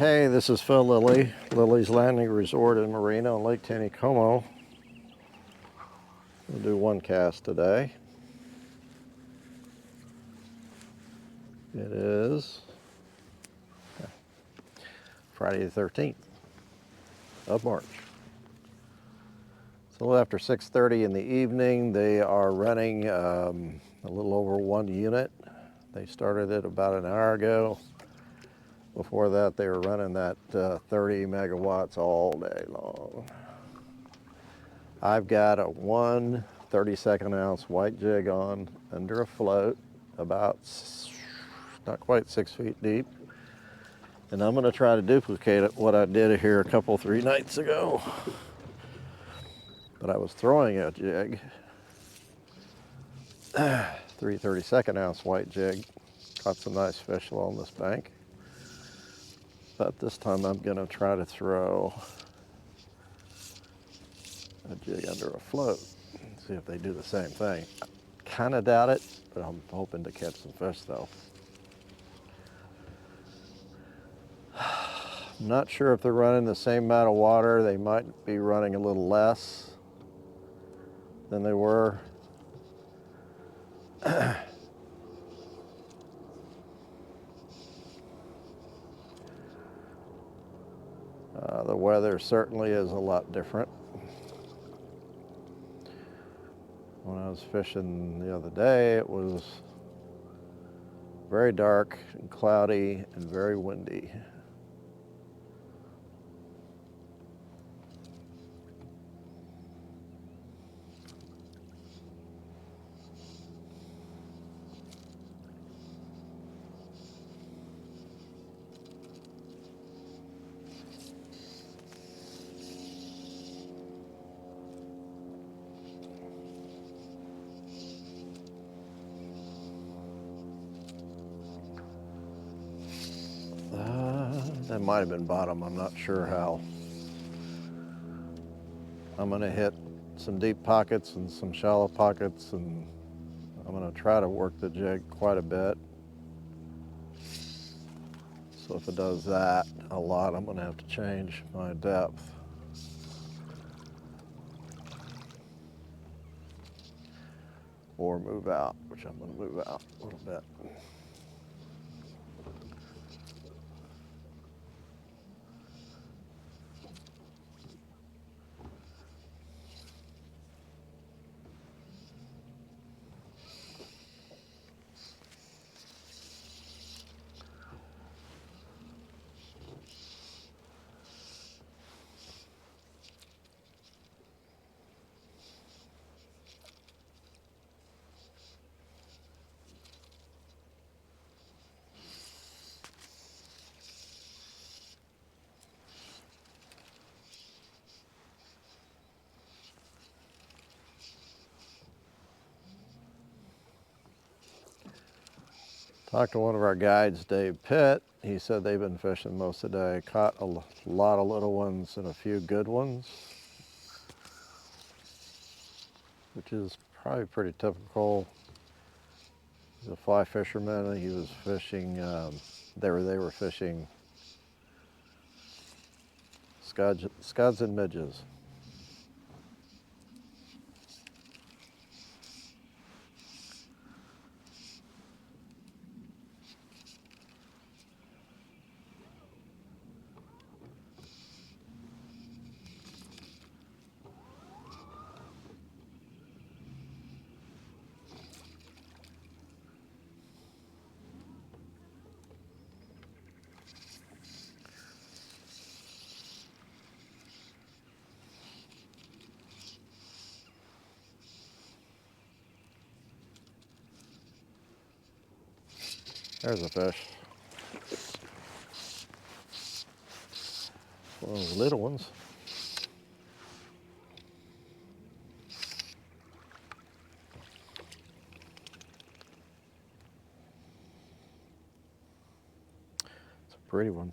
Hey, this is Phil Lilley, Lilley's Landing Resort in Marina on Lake Taneycomo. We'll do one cast today. It is Friday the 13th of March. It's a little after 6:30 in the evening. They are running a little over 1 unit. They started it about an hour ago. Before that, they were running that 30 megawatts all day long. I've got a 1 32nd ounce white jig on under a float, about not quite 6 feet deep. And I'm gonna try to duplicate what I did here a couple, 3 nights ago. But I was throwing a jig, 3 32nd ounce white jig. Caught some nice fish along this bank. But this time I'm gonna try to throw a jig under a float and see if they do the same thing. Kind of doubt it, but I'm hoping to catch some fish though. I'm not sure if they're running the same amount of water. They might be running a little less than they were. The weather certainly is a lot different. When I was fishing the other day, it was very dark and cloudy and very windy. That might have been bottom, I'm not sure how. I'm gonna hit some deep pockets and some shallow pockets, and I'm gonna try to work the jig quite a bit. So if it does that a lot, I'm gonna have to change my depth. Or move out, which I'm gonna move out a little bit. Talked to one of our guides, Dave Pitt. He said they've been fishing most of the day. Caught a lot of little ones and a few good ones, which is probably pretty typical. He's a fly fisherman, and he was fishing, they were fishing scuds and midges. There's a fish. One of those little ones. It's a pretty one.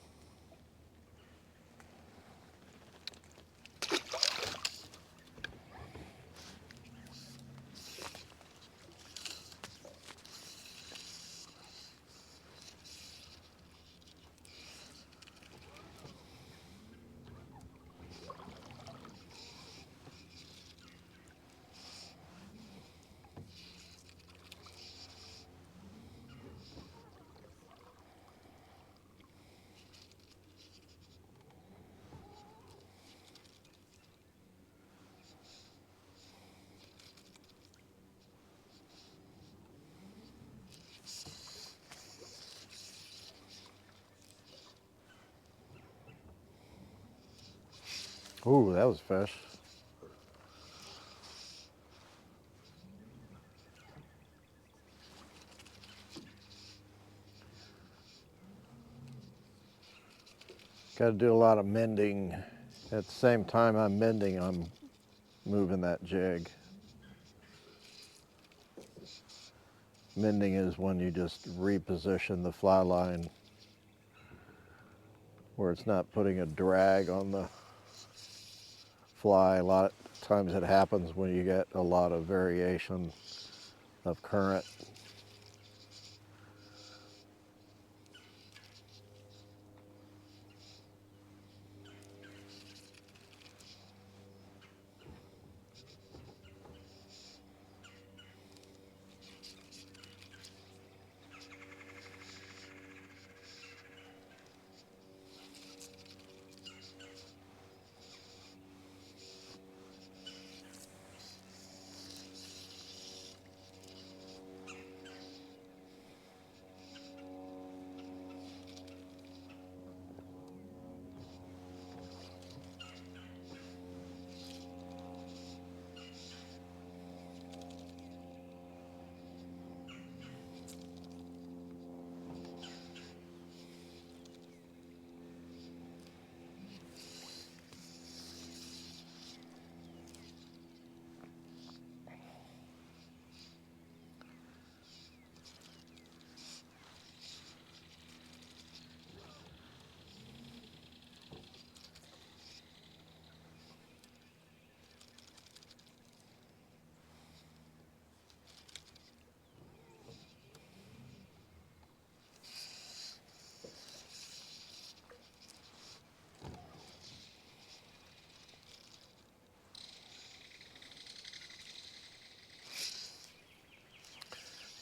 Ooh, that was a fish. Got to do a lot of mending. At the same time I'm mending, I'm moving that jig. Mending is when you just reposition the fly line where it's not putting a drag on the fly. A lot of times it happens when you get a lot of variation of current.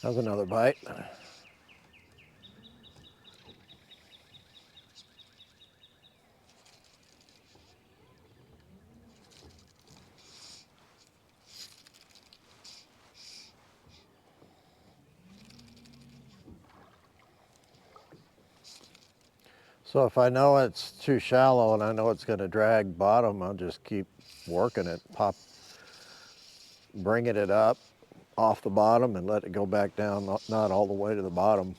That was another bite. So if I know it's too shallow and I know it's going to drag bottom, I'll just keep working it, bringing it up off the bottom and let it go back down, not all the way to the bottom.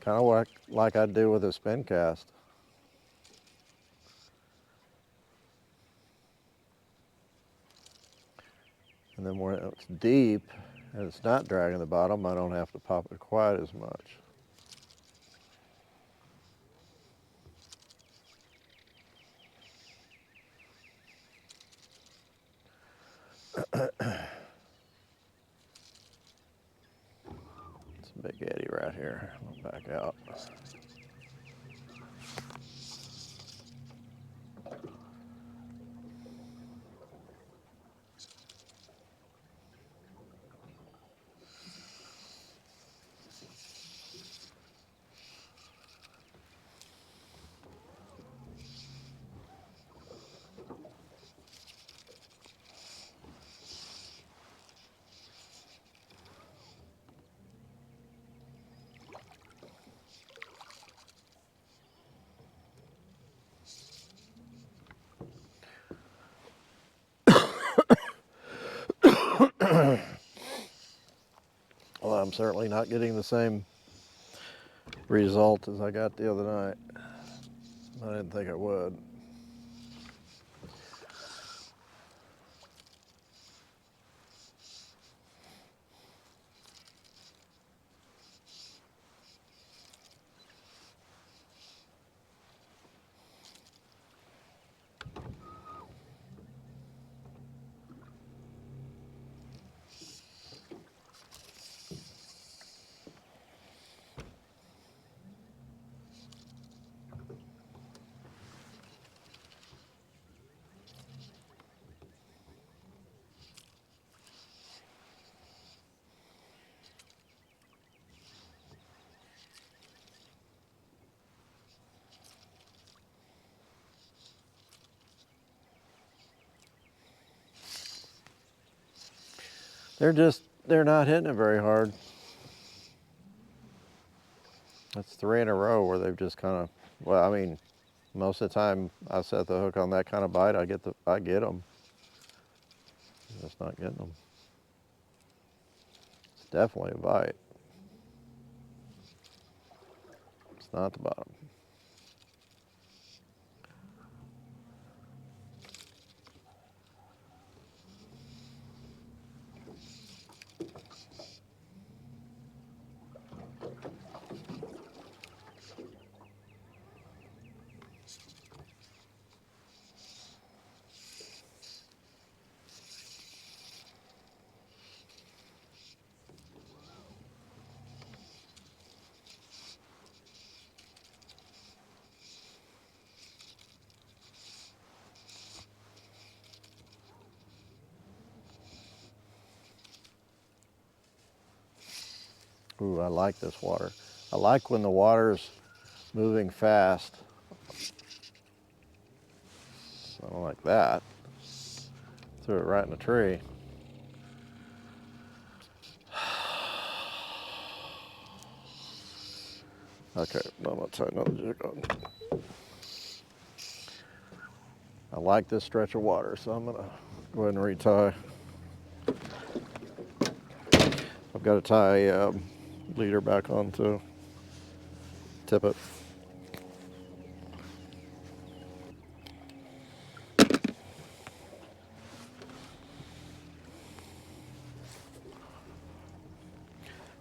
Kind of like I do with a spin cast. And then when it's deep and it's not dragging the bottom, I don't have to pop it quite as much. It's a big eddy right here. I'll back out. Well, I'm certainly not getting the same result as I got the other night. I didn't think I would. They're not hitting it very hard. That's 3 in a row where they've just kind of, well, I mean, Most of the time I set the hook on that kind of bite, I get them. Just not getting them. It's definitely a bite. It's not the bottom. Ooh, I like this water. I like when the water's moving fast. Something like that. Threw it right in the tree. Okay, I'm gonna tie another jig on. I like this stretch of water, so I'm gonna go ahead and retie. I've got to tie leader back on to tip it.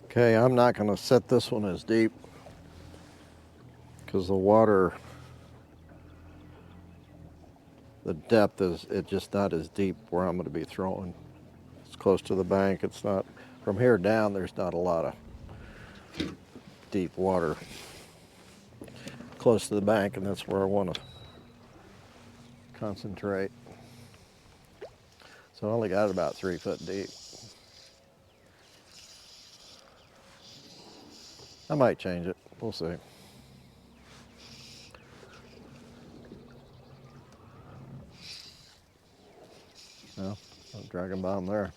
Okay, I'm not going to set this one as deep because the water, the depth is just not as deep where I'm going to be throwing. It's close to the bank. It's not, from here down, there's not a lot of deep water close to the bank, and that's where I want to concentrate. So I only got it about 3 foot deep. I might change it. We'll see. No, dragon bottom there.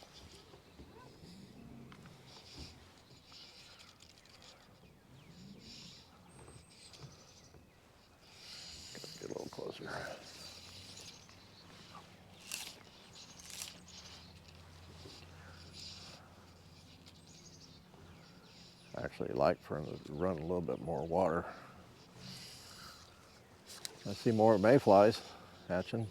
Get a little closer. I actually like for them to run a little bit more water. I see more mayflies hatching.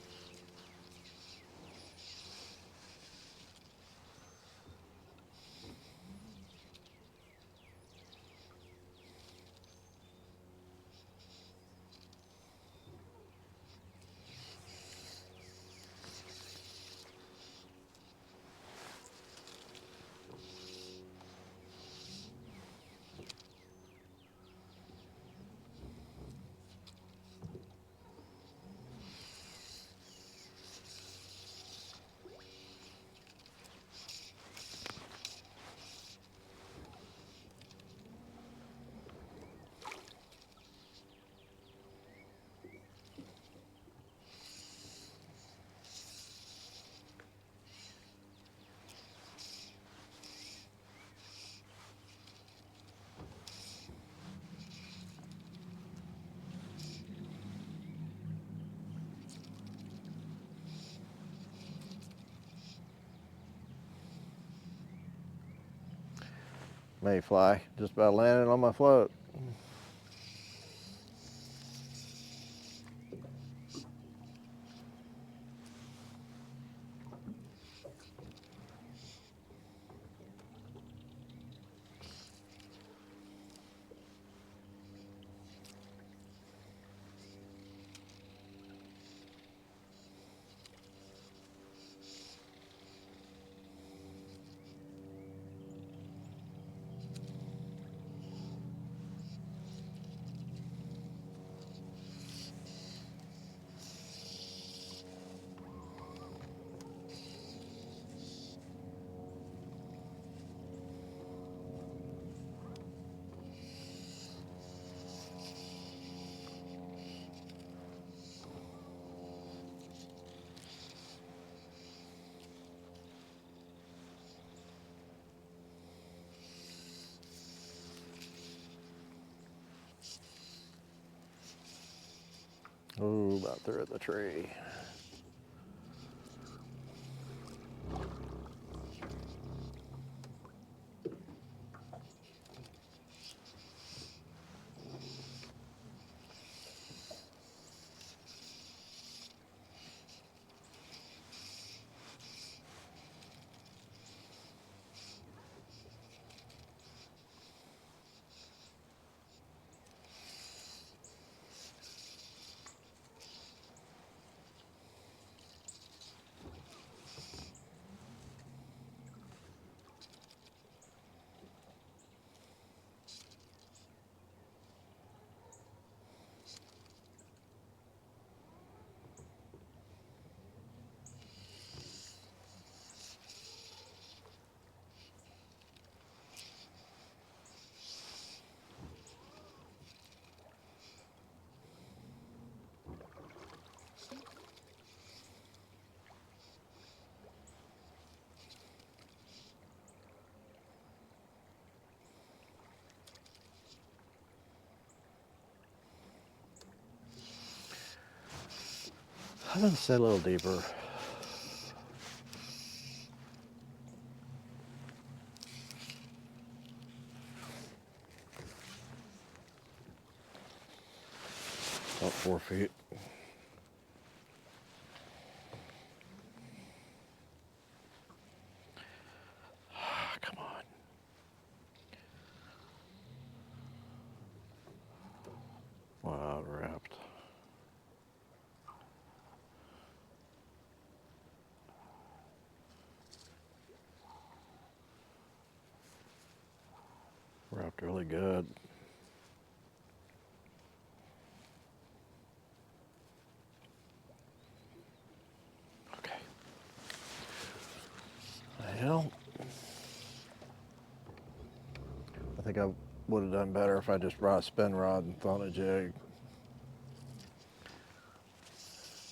Mayfly, just about landing on my float. move out there at the tree. I'm gonna sit a little deeper. About 4 feet. Come on. Wow, wrapped. Wrapped really good. Okay. Well, I think I would have done better if I just brought a spin rod and thrown a jig.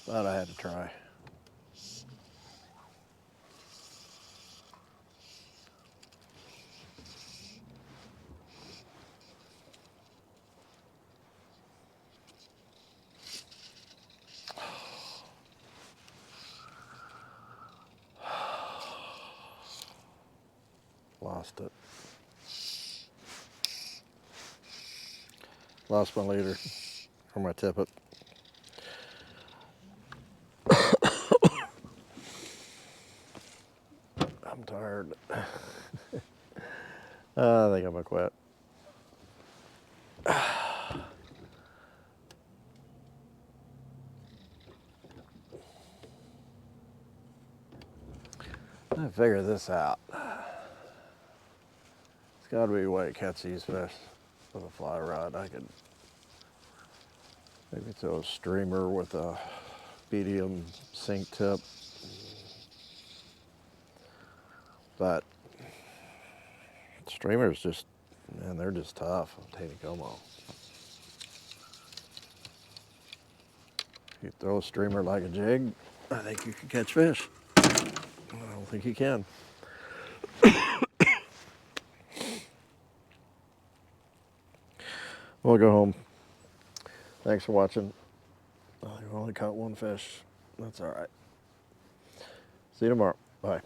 But I had to try. Lost it. Lost my leader, or my tippet. I'm tired. I think I'm gonna quit. I figured this out. It's gotta be a way to catch these fish with a fly rod. I could maybe throw a streamer with a medium sink tip. But streamers just, man, they're just tough on Taneycomo. If you throw a streamer like a jig, I think you can catch fish. I don't think you can. We'll go home. Thanks for watching. I only caught one fish. That's all right. See you tomorrow. Bye.